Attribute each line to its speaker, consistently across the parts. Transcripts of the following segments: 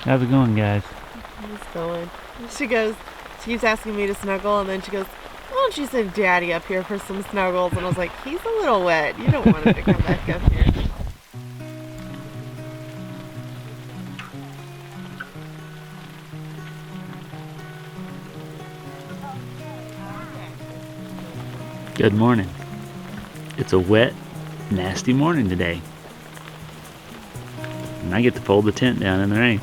Speaker 1: How's it going, guys?
Speaker 2: It's going. She keeps asking me to snuggle, and then she goes, why don't you send Daddy up here for some snuggles? And I was like, he's a little wet. You don't want him to come back up here.
Speaker 1: Good morning. It's a wet, nasty morning today. And I get to fold the tent down in the rain.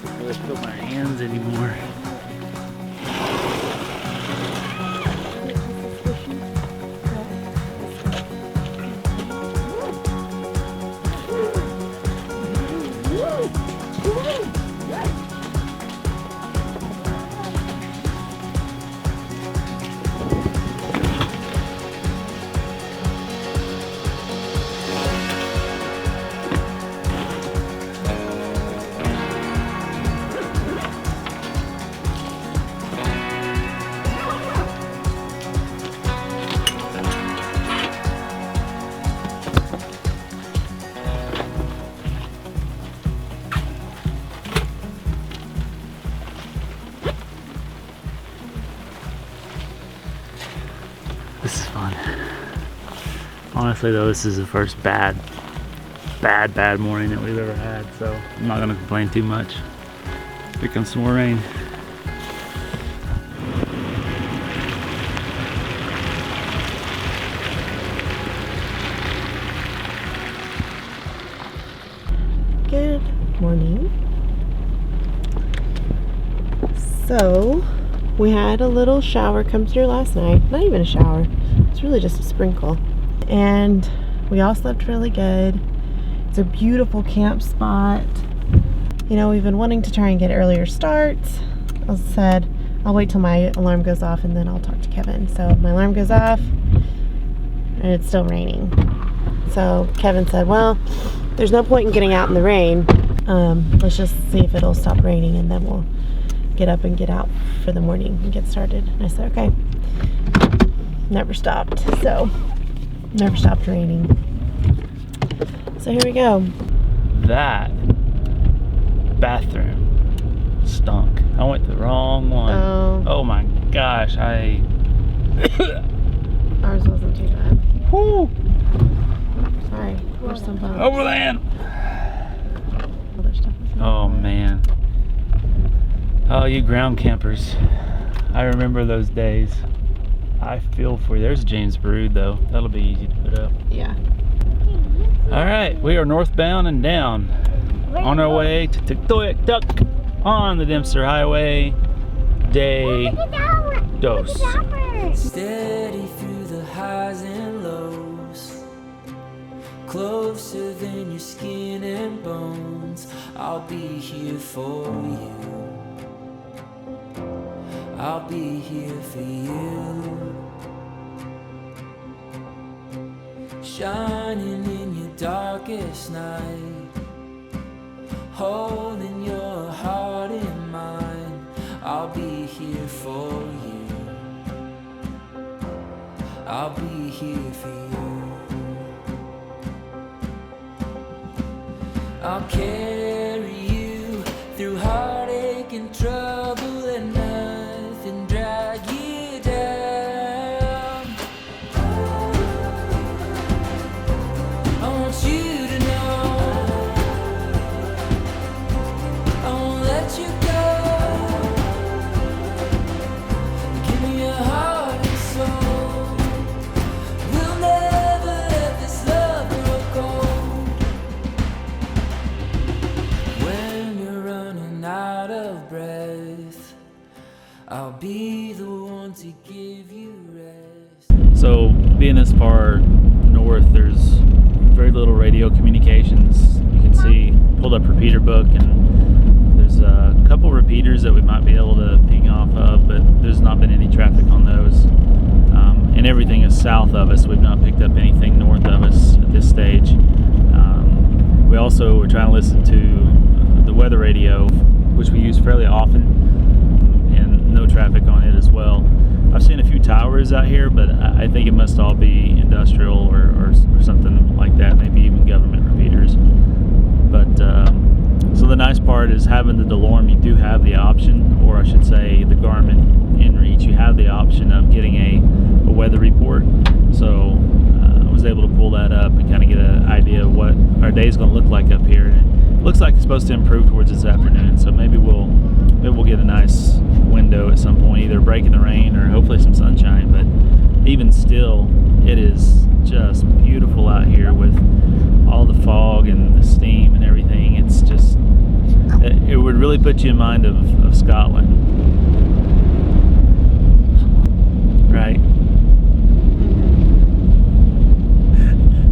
Speaker 1: I don't feel my hands anymore. This is fun. Honestly though, this is the first bad morning that we've ever had, so I'm not gonna complain too much. Here comes some more rain.
Speaker 2: Good morning. So, we had a little shower come through last night. Not even a shower. It's really just a sprinkle. And we all slept really good. It's a beautiful camp spot. You know, we've been wanting to try and get earlier starts. I said, I'll wait till my alarm goes off and then I'll talk to Kevin. So my alarm goes off and it's still raining. So Kevin said, well, there's no point in getting out in the rain. Let's just see if it'll stop raining and then we'll get up and get out for the morning and get started. And I said, okay. Never stopped. So, never stopped raining. So here we go.
Speaker 1: That bathroom stunk. I went to the wrong one. Oh my gosh,
Speaker 2: ours wasn't too bad.
Speaker 1: Whoo!
Speaker 2: Sorry, there's some bumps.
Speaker 1: Overland!
Speaker 2: Other stuff is
Speaker 1: Oh man. Oh, you ground campers. I remember those days. I feel for you. There's James Brood though. That'll be easy to put up.
Speaker 2: Yeah.
Speaker 1: Alright, we are northbound and down. On our way to Tuktoyaktuk on the Dempster Highway. Day dos.
Speaker 3: Steady through the highs and lows, closer than your skin and bones. I'll be here for you. I'll be here for you. Shining in your darkest night, holding your heart in mine. I'll be here for you. I'll be here for you. I'll carry you through heartache and trouble, and nothing drag you down. I want you to know I won't let you go. Give me your heart and soul. We'll never let this love grow cold. When you're running out of breath, I'll be the one to give you rest.
Speaker 1: So being this far north north, there's very little radio communications. You can see, pulled up repeater book, and there's a couple repeaters that we might be able to ping off of, but there's not been any traffic on those. And everything is south of us. We've not picked up anything north of us at this stage. We also were trying to listen to the weather radio, which we use fairly often, and no traffic on it as well. I've seen a few towers out here, but I think it must all be industrial or something like that, maybe even government repeaters. But so the nice part is having the DeLorme, you do have the option, or I should say the Garmin InReach, you have the option of getting a weather report. So I was able to pull that up and kind of get an idea of what our day is going to look like up here. And it looks like it's supposed to improve towards this afternoon, so maybe we'll get a nice window at some point, either breaking the rain or hopefully some sunshine. But even still, it is just beautiful out here with all the fog and the steam and everything. It's just, it would really put you in mind of Scotland, right?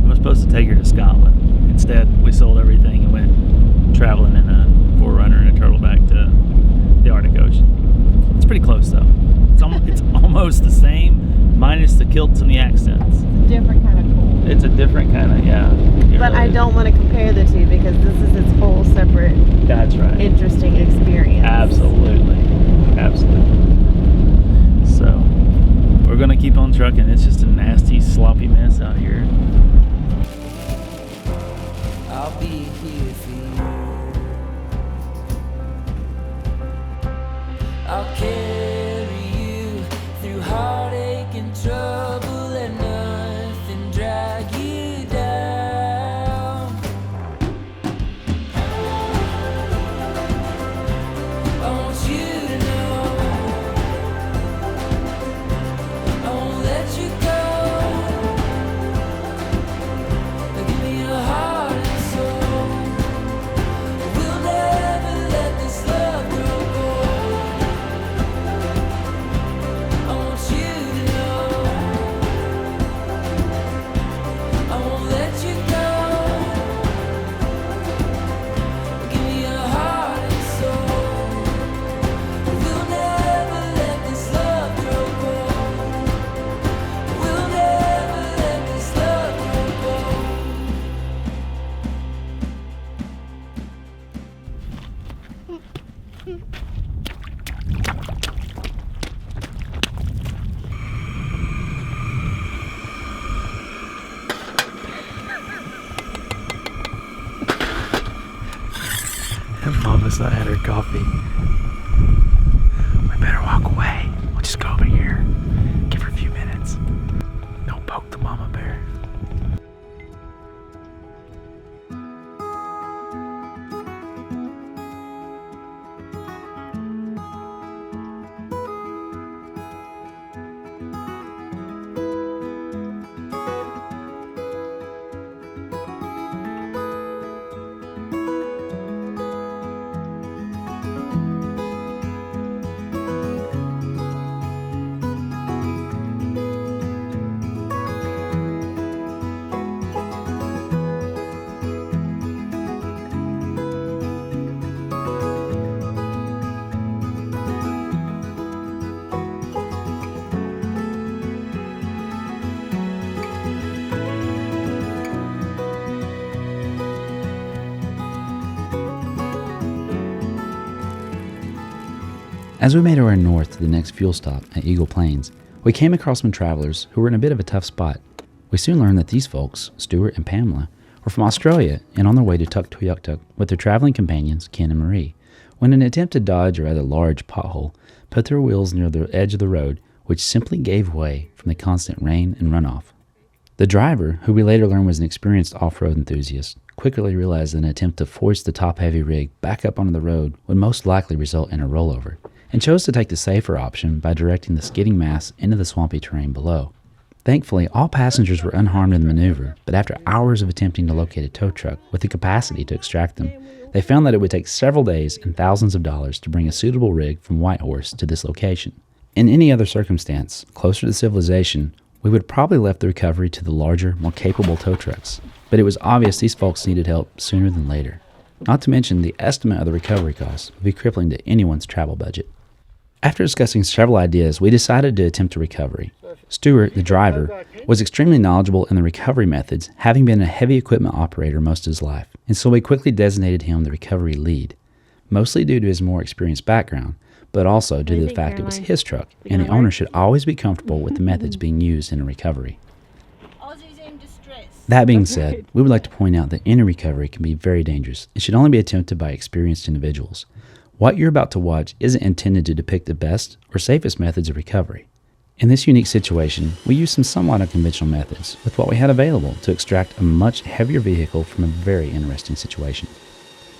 Speaker 1: I was supposed to take her to Scotland. Instead, we sold everything and went traveling in a 4Runner and a turtleback to the Arctic Ocean. It's pretty close though. It's almost the same, minus the kilts and the accents.
Speaker 2: It's a different kind of cool.
Speaker 1: It's a different kind of, yeah.
Speaker 2: But I don't want to compare the two because this is its whole separate,
Speaker 1: that's right,
Speaker 2: interesting experience.
Speaker 1: Absolutely. So we're gonna keep on trucking. It's just a nasty, sloppy mess out here.
Speaker 3: I'll be here for you. I'll carry you through heartache and trouble, and nothing drag you down. I want you to know I won't let you go. Give me your heart and soul. We'll never let this love grow cold. I want you to know I won't let you go. Give me your heart and soul. We'll never let this love grow cold. We'll never let this love grow cold.
Speaker 1: Mama's not had her coffee. We better walk away. We'll just go over here. Give her a few minutes. Don't poke the mama bear.
Speaker 4: As we made our way north to the next fuel stop at Eagle Plains, we came across some travelers who were in a bit of a tough spot. We soon learned that these folks, Stuart and Pamela, were from Australia and on their way to Tuktoyaktuk with their traveling companions, Ken and Marie, when an attempt to dodge a rather large pothole put their wheels near the edge of the road, which simply gave way from the constant rain and runoff. The driver, who we later learned was an experienced off-road enthusiast, quickly realized that an attempt to force the top-heavy rig back up onto the road would most likely result in a rollover, and chose to take the safer option by directing the skidding mass into the swampy terrain below. Thankfully, all passengers were unharmed in the maneuver, but after hours of attempting to locate a tow truck with the capacity to extract them, they found that it would take several days and thousands of dollars to bring a suitable rig from Whitehorse to this location. In any other circumstance, closer to civilization, we would have probably left the recovery to the larger, more capable tow trucks, but it was obvious these folks needed help sooner than later. Not to mention the estimate of the recovery costs would be crippling to anyone's travel budget. After discussing several ideas, we decided to attempt a recovery. Stuart, the driver, was extremely knowledgeable in the recovery methods, having been a heavy equipment operator most of his life, and so we quickly designated him the recovery lead, mostly due to his more experienced background, but also due to the fact it was his truck, and the owner should always be comfortable with the methods being used in a recovery. That being said, we would like to point out that any recovery can be very dangerous and should only be attempted by experienced individuals. What you're about to watch isn't intended to depict the best or safest methods of recovery. In this unique situation, we used some somewhat unconventional methods with what we had available to extract a much heavier vehicle from a very interesting situation.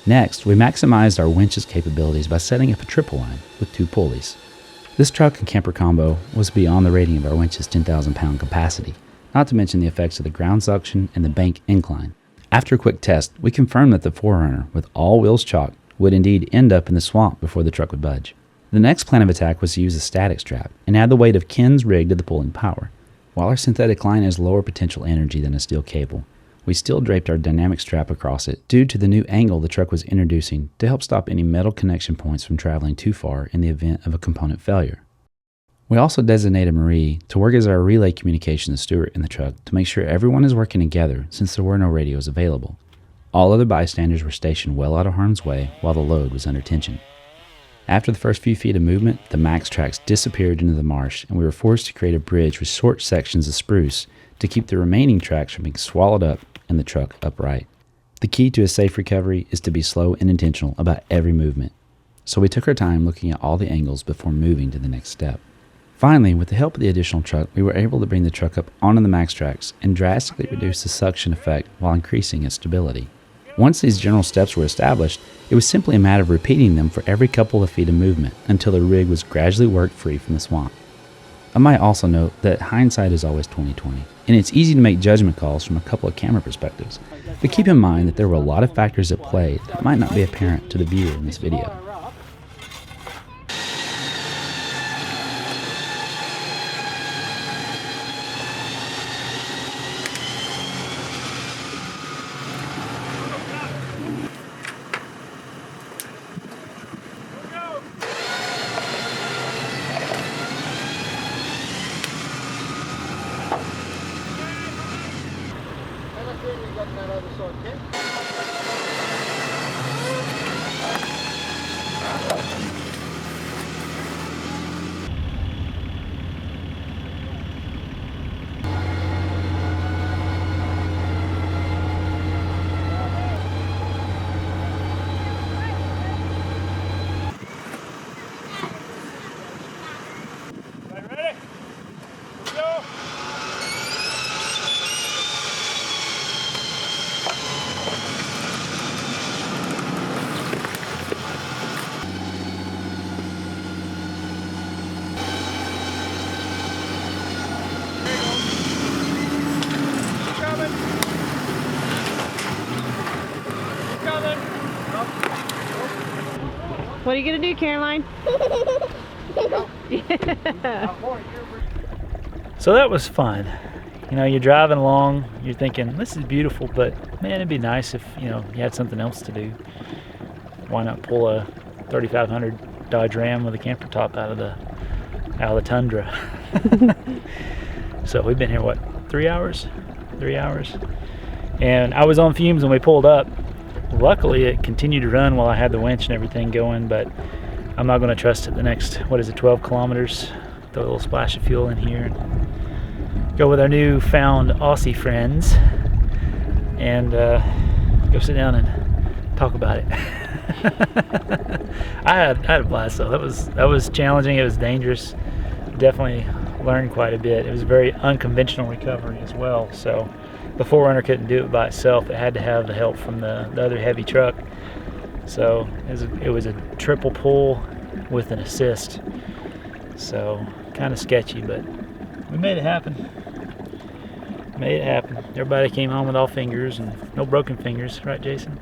Speaker 4: Next, we maximized our winch's capabilities by setting up a triple line with 2 pulleys. This truck and camper combo was beyond the rating of our winch's 10,000-pound capacity, not to mention the effects of the ground suction and the bank incline. After a quick test, we confirmed that the 4Runner, with all wheels chocked, would indeed end up in the swamp before the truck would budge. The next plan of attack was to use a static strap and add the weight of Ken's rig to the pulling power. While our synthetic line has lower potential energy than a steel cable, we still draped our dynamic strap across it due to the new angle the truck was introducing to help stop any metal connection points from traveling too far in the event of a component failure. We also designated Marie to work as our relay communication to Stuart in the truck to make sure everyone is working together since there were no radios available. All other bystanders were stationed well out of harm's way while the load was under tension. After the first few feet of movement, the max tracks disappeared into the marsh and we were forced to create a bridge with short sections of spruce to keep the remaining tracks from being swallowed up and the truck upright. The key to a safe recovery is to be slow and intentional about every movement, so we took our time looking at all the angles before moving to the next step. Finally, with the help of the additional truck, we were able to bring the truck up onto the max tracks and drastically reduce the suction effect while increasing its stability. Once these general steps were established, it was simply a matter of repeating them for every couple of feet of movement until the rig was gradually worked free from the swamp. I might also note that hindsight is always 20/20, and it's easy to make judgment calls from a couple of camera perspectives, but keep in mind that there were a lot of factors at play that might not be apparent to the viewer in this video.
Speaker 2: What are you gonna do, Caroline?
Speaker 1: So that was fun. You know, you're driving along, you're thinking, this is beautiful, but man, it'd be nice if, you know, you had something else to do. Why not pull a 3500 Dodge Ram with a camper top out of the tundra? So we've been here, what, 3 hours? 3 hours. And I was on fumes when we pulled up. Luckily, it continued to run while I had the winch and everything going, but I'm not going to trust it the next, 12 kilometers. Throw a little splash of fuel in here and go with our newfound Aussie friends and go sit down and talk about it. I had a blast though. That was challenging. It was dangerous. Definitely learned quite a bit. It was a very unconventional recovery as well. So the 4Runner couldn't do it by itself. It had to have the help from the other heavy truck. So it was a triple pull with an assist. So kind of sketchy, but we made it happen. Made it happen. Everybody came home with all fingers and no broken fingers, right, Jason?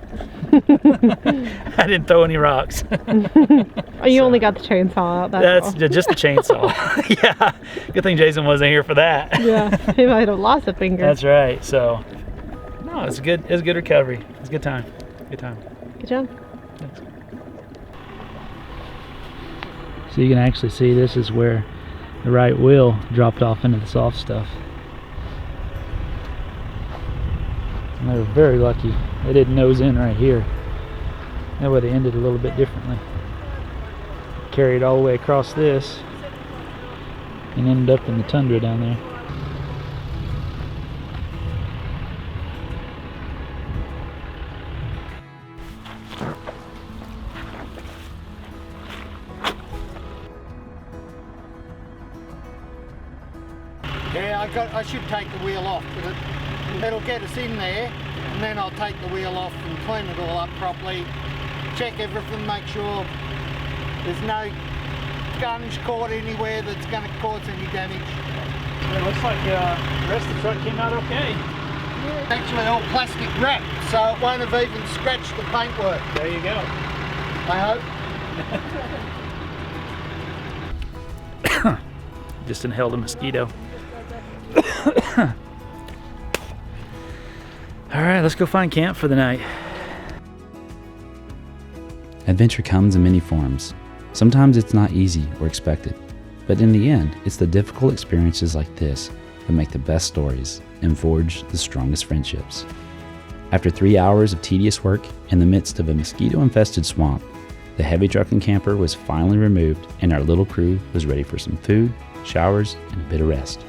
Speaker 1: I didn't throw any rocks.
Speaker 2: Oh, you only got the chainsaw out.
Speaker 1: That's
Speaker 2: all.
Speaker 1: just the chainsaw. Yeah. Good thing Jason wasn't here for that.
Speaker 2: Yeah, he might have lost a finger.
Speaker 1: That's right. So, no, it's good. It was a good recovery. It's a good time. Good time.
Speaker 2: Good job.
Speaker 1: Thanks. So you can actually see this is where the right wheel dropped off into the soft stuff. And they were very lucky. They didn't nose in right here. That would have ended a little bit differently. Carried all the way across this and ended up in the tundra down there.
Speaker 5: Yeah, I should take the wheel off, but it'll get us in there, and then I'll take the wheel off and clean it all up properly, check everything, make sure there's no gunge caught anywhere that's going to cause any damage.
Speaker 1: It looks like the rest of the truck came out okay.
Speaker 5: It's actually all plastic wrap, so it won't have even scratched the paintwork.
Speaker 1: There you go.
Speaker 5: I hope.
Speaker 1: Just inhaled a mosquito. Alright, let's go find camp for the night.
Speaker 4: Adventure comes in many forms. Sometimes it's not easy or expected, but in the end, it's the difficult experiences like this that make the best stories and forge the strongest friendships. After 3 hours of tedious work in the midst of a mosquito-infested swamp, the heavy truck and camper was finally removed and our little crew was ready for some food, showers, and a bit of rest.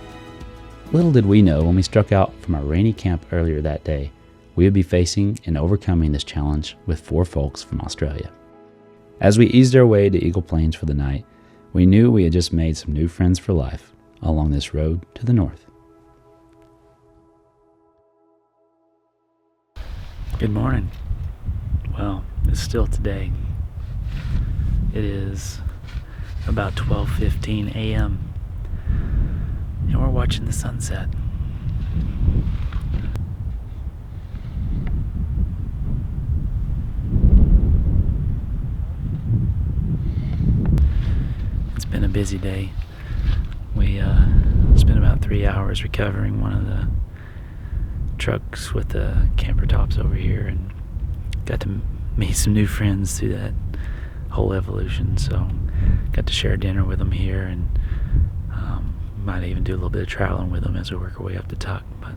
Speaker 4: Little did we know when we struck out from our rainy camp earlier that day, we would be facing and overcoming this challenge with 4 folks from Australia. As we eased our way to Eagle Plains for the night, we knew we had just made some new friends for life along this road to the north.
Speaker 1: Good morning. Well, it's still today. It is about 12:15 a.m. and we're watching the sunset. It's been a busy day. We spent about 3 hours recovering one of the trucks with the camper tops over here and got to meet some new friends through that whole evolution. So got to share dinner with them here and might even do a little bit of traveling with them as we work our way up the tuck, but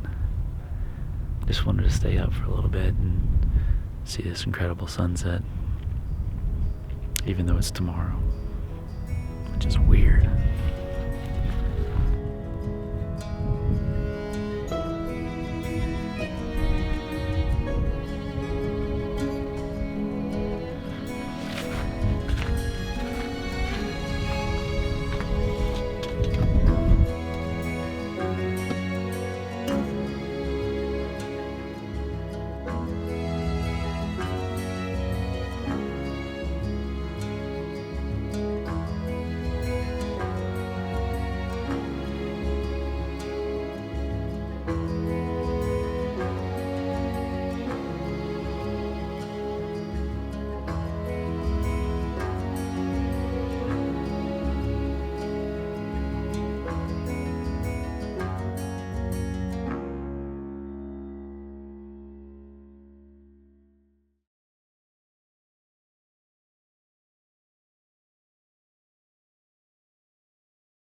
Speaker 1: just wanted to stay up for a little bit and see this incredible sunset, even though it's tomorrow, which is weird.